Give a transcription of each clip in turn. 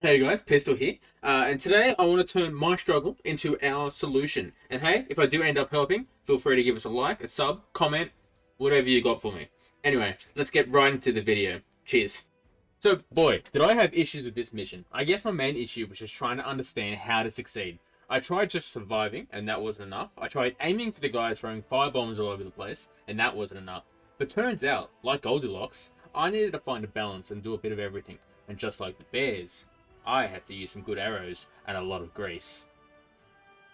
Hey guys, Pistol here, and today I want to turn my struggle into our solution. And hey, if I do end up helping, feel free to give us a like, a sub, comment, whatever you got for me. Anyway, let's get right into the video. Cheers. So, boy, did I have issues with this mission. I guess my main issue was just trying to understand how to succeed. I tried just surviving, and that wasn't enough. I tried aiming for the guys throwing fire bombs all over the place, and that wasn't enough. But turns out, like Goldilocks, I needed to find a balance and do a bit of everything. And just like the bears, I had to use some good arrows and a lot of grease.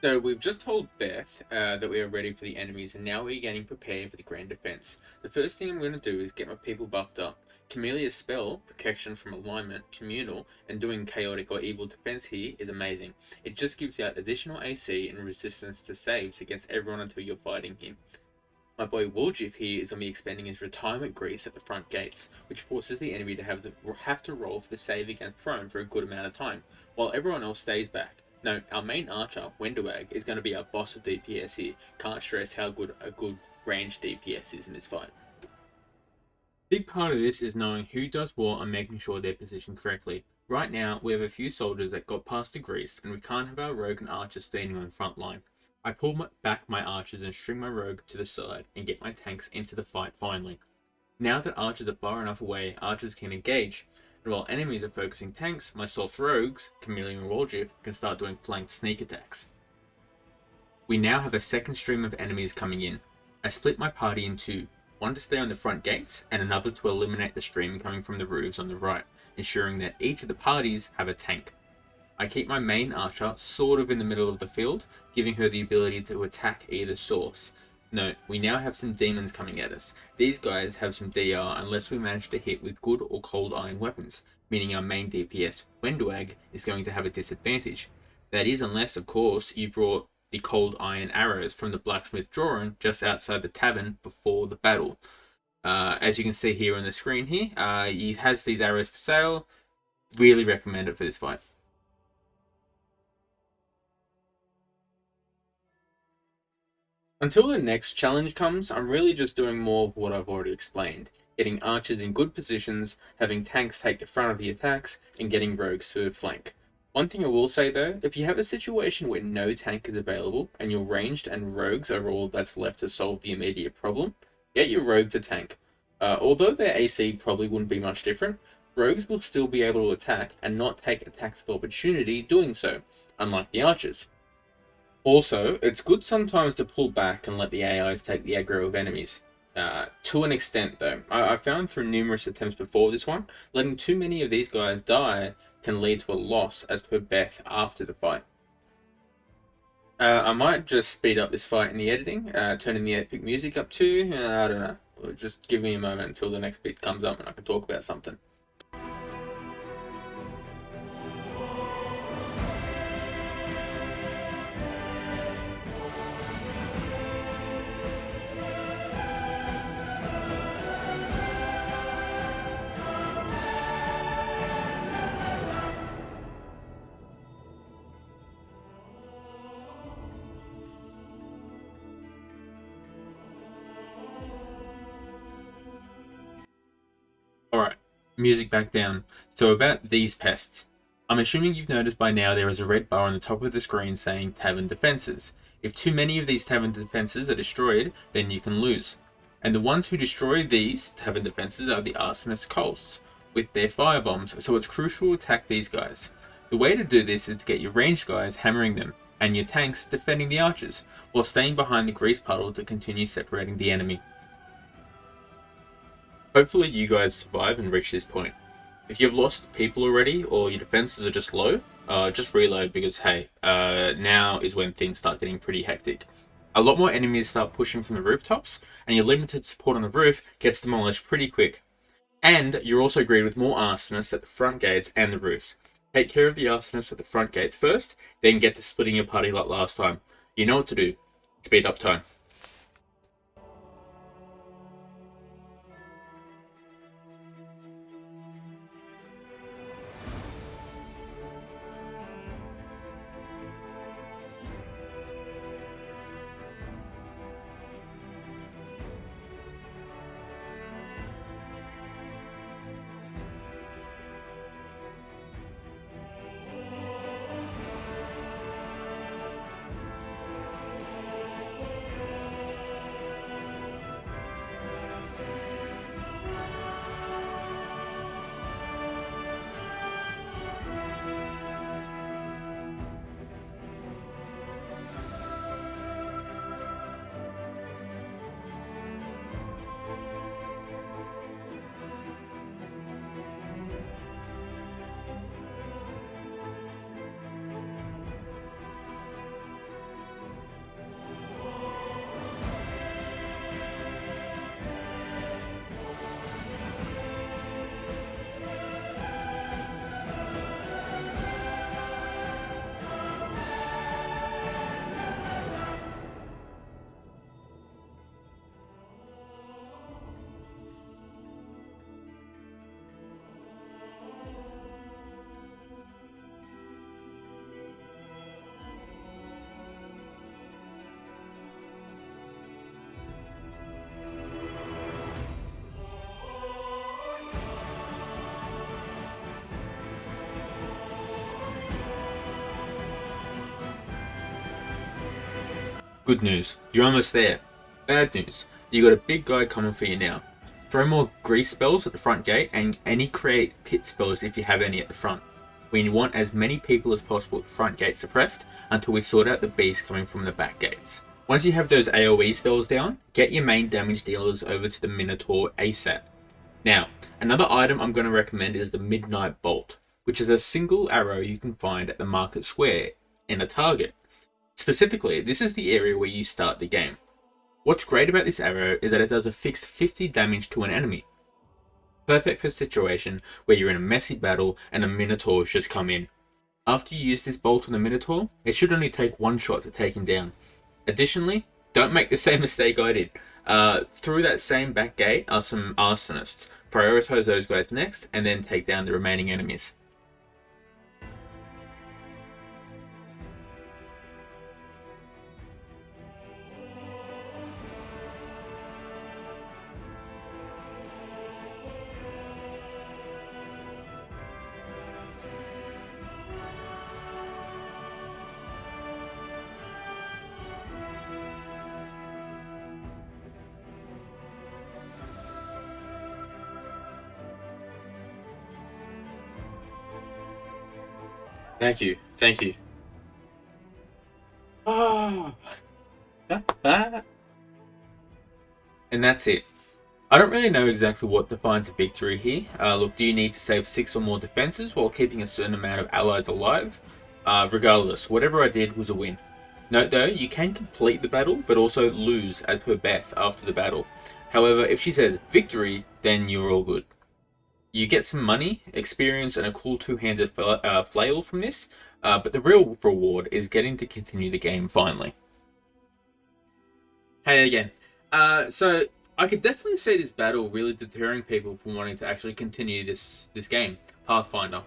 So we've just told Beth that we are ready for the enemies, and now we're getting prepared for the grand defense. The first thing I'm going to do is get my people buffed up. Chamelea's spell, protection from alignment, communal, and doing chaotic or evil defense here is amazing. It just gives out additional AC and resistance to saves against everyone until you're fighting him. My boy Woljif here is going to be expending his retirement grease at the front gates, which forces the enemy to have to roll for the save against prone for a good amount of time, while everyone else stays back. Note, our main archer, Wendawag, is going to be our boss of DPS here. Can't stress how good a good range DPS is in this fight. Big part of this is knowing who does what and making sure they're positioned correctly. Right now, we have a few soldiers that got past the grease, and we can't have our rogue and archers standing on the front line. I pull back my archers and string my rogue to the side and get my tanks into the fight finally. Now that archers are far enough away, archers can engage, and while enemies are focusing tanks, my soft rogues, Chameleon and Waljif, can start doing flanked sneak attacks. We now have a second stream of enemies coming in. I split my party in two, one to stay on the front gates and another to eliminate the stream coming from the roofs on the right, ensuring that each of the parties have a tank. I keep my main archer sort of in the middle of the field, giving her the ability to attack either source. Note, we now have some demons coming at us. These guys have some DR unless we manage to hit with good or cold iron weapons, meaning our main DPS, Wendwag, is going to have a disadvantage. That is unless, of course, you brought the cold iron arrows from the blacksmith drawing just outside the tavern before the battle. As you can see here on the screen here, he has these arrows for sale. Really recommend it for this fight. Until the next challenge comes, I'm really just doing more of what I've already explained. Getting archers in good positions, having tanks take the front of the attacks, and getting rogues to flank. One thing I will say though, if you have a situation where no tank is available, and your ranged and rogues are all that's left to solve the immediate problem, get your rogue to tank. Although their AC probably wouldn't be much different, rogues will still be able to attack and not take attacks of opportunity doing so, unlike the archers. Also, it's good sometimes to pull back and let the AIs take the aggro of enemies. To an extent, though. I found through numerous attempts before this one, letting too many of these guys die can lead to a loss, as per Beth after the fight. I might just speed up this fight in the editing, turning the epic music up too. I don't know. Just give me a moment until the next bit comes up and I can talk about something. Alright, music back down. So about these pests. I'm assuming you've noticed by now there is a red bar on the top of the screen saying Tavern Defenses. If too many of these Tavern Defenses are destroyed, then you can lose. And the ones who destroy these Tavern Defenses are the Arsonist Cults, with their firebombs, so it's crucial to attack these guys. The way to do this is to get your ranged guys hammering them, and your tanks defending the archers, while staying behind the grease puddle to continue separating the enemy. Hopefully you guys survive and reach this point. If you've lost people already or your defenses are just low, just reload because hey, now is when things start getting pretty hectic. A lot more enemies start pushing from the rooftops, and your limited support on the roof gets demolished pretty quick. And you're also greeted with more arsonists at the front gates and the roofs. Take care of the arsonists at the front gates first, then get to splitting your party like last time. You know what to do. Speed up time. Good news, you're almost there. Bad news, you got a big guy coming for you now. Throw more grease spells at the front gate and any create pit spells if you have any at the front. We want as many people as possible at the front gate suppressed until we sort out the beasts coming from the back gates. Once you have those AoE spells down, get your main damage dealers over to the Minotaur ASAP. Now, another item I'm going to recommend is the Midnight Bolt, which is a single arrow you can find at the market square in a target. Specifically, this is the area where you start the game. What's great about this arrow is that it does a fixed 50 damage to an enemy. Perfect for a situation where you're in a messy battle and a Minotaur's just come in. After you use this bolt on the Minotaur, it should only take one shot to take him down. Additionally, don't make the same mistake I did. Through that same back gate are some arsonists. Prioritize those guys next and then take down the remaining enemies. Thank you. Thank you. Oh. And that's it. I don't really know exactly what defines a victory here. Look, do you need to save 6 or more defenses while keeping a certain amount of allies alive? Regardless, whatever I did was a win. Note though, you can complete the battle, but also lose as per Beth after the battle. However, if she says victory, then you're all good. You get some money, experience, and a cool two-handed flail from this, but the real reward is getting to continue the game finally. Hey again. So I could definitely see this battle really deterring people from wanting to actually continue this game, Pathfinder,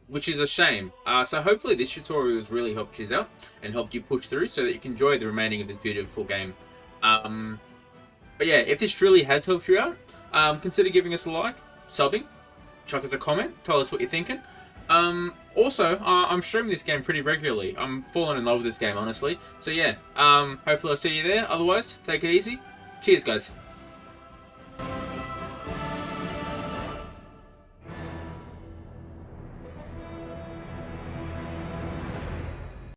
which is a shame. So hopefully this tutorial has really helped you out and helped you push through so that you can enjoy the remaining of this beautiful game. But yeah, if this truly has helped you out, consider giving us a like, subbing, chuck us a comment, tell us what you're thinking. Also, I'm streaming this game pretty regularly. I'm falling in love with this game, honestly. So yeah, hopefully I'll see you there. Otherwise, take it easy. Cheers, guys.